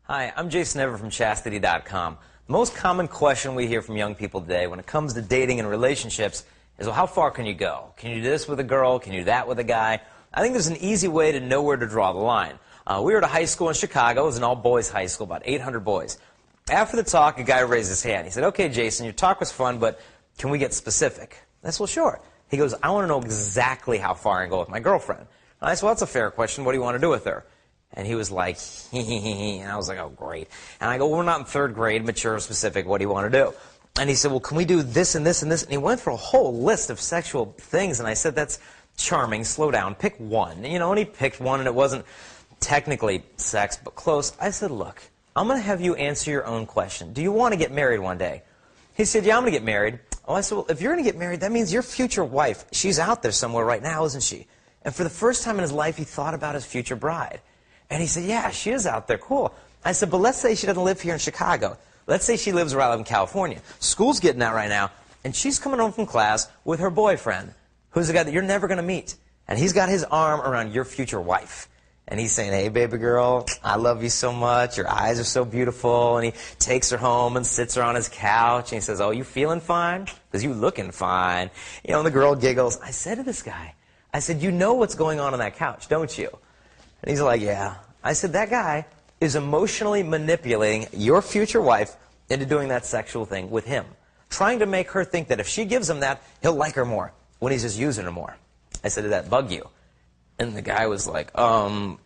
Hi, I'm Jason Everett from Chastity.com. The most common question we hear from young people today when it comes to dating and relationships is, well, how far can you go? Can you do this with a girl? Can you do that with a guy? I think there's an easy way to know where to draw the line. We were at a high school in Chicago. It was an all-boys high school, about 800 boys. After the talk, a guy raised his hand. He said, okay, Jason, your talk was fun, but can we get specific? I said, well, sure. He goes, I want to know exactly how far I can go with my girlfriend. And I said, well, that's a fair question. What do you want to do with her? And he was like, hee. And I was like, oh, great. And I go, well, we're not in third grade, mature, specific. What do you want to do? And he said, well, can we do this and this and this? And he went through a whole list of sexual things. And I said, that's charming. Slow down. Pick one. And he picked one, and it wasn't technically sex, but close. I said, look, I'm going to have you answer your own question. Do you want to get married one day? He said, yeah, I'm going to get married. Oh, I said, well, if you're going to get married, that means your future wife, she's out there somewhere right now, isn't she? And for the first time in his life, he thought about his future bride. And he said, yeah, she is out there. Cool. I said, but let's say she doesn't live here in Chicago. Let's say she lives where I live in California. School's getting out right now, and she's coming home from class with her boyfriend, who's a guy that you're never going to meet. And he's got his arm around your future wife. And he's saying, hey, baby girl, I love you so much. Your eyes are so beautiful. And he takes her home and sits her on his couch. And he says, oh, you feeling fine? Because you looking fine. And the girl giggles. I said to this guy, I said, you know what's going on that couch, don't you? And he's like, yeah. I said, that guy is emotionally manipulating your future wife into doing that sexual thing with him, trying to make her think that if she gives him that, he'll like her more when he's just using her more. I said, did that bug you? And the guy was like, no.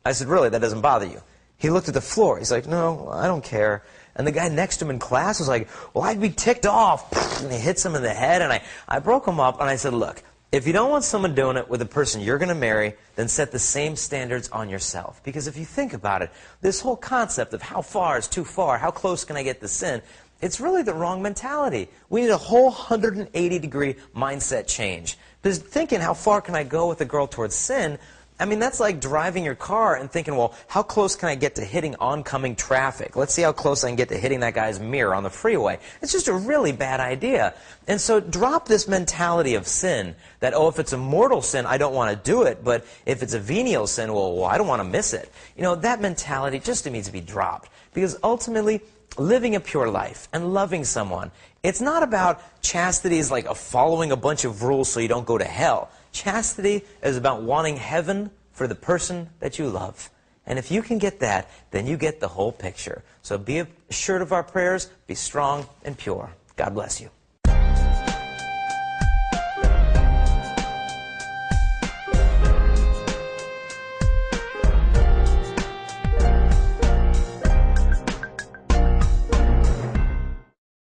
I said, really, that doesn't bother you? He looked at the floor. He's like, no, I don't care. And the guy next to him in class was like, well, I'd be ticked off. And he hits him in the head, and I broke him up, and I said, look, if you don't want someone doing it with the person you're going to marry, then set the same standards on yourself. Because if you think about it, this whole concept of how far is too far, how close can I get to sin, it's really the wrong mentality. We need a whole 180-degree mindset change. Because thinking how far can I go with a girl towards sin, I mean, that's like driving your car and thinking, well, how close can I get to hitting oncoming traffic? Let's see how close I can get to hitting that guy's mirror on the freeway. It's just a really bad idea. And so drop this mentality of sin that, oh, if it's a mortal sin, I don't want to do it. But if it's a venial sin, well, I don't want to miss it. That mentality just needs to be dropped. Because ultimately, living a pure life and loving someone, it's not about chastity is like following a bunch of rules so you don't go to hell. Chastity is about wanting heaven for the person that you love. And if you can get that, then you get the whole picture. So be assured of our prayers, be strong and pure. God bless you.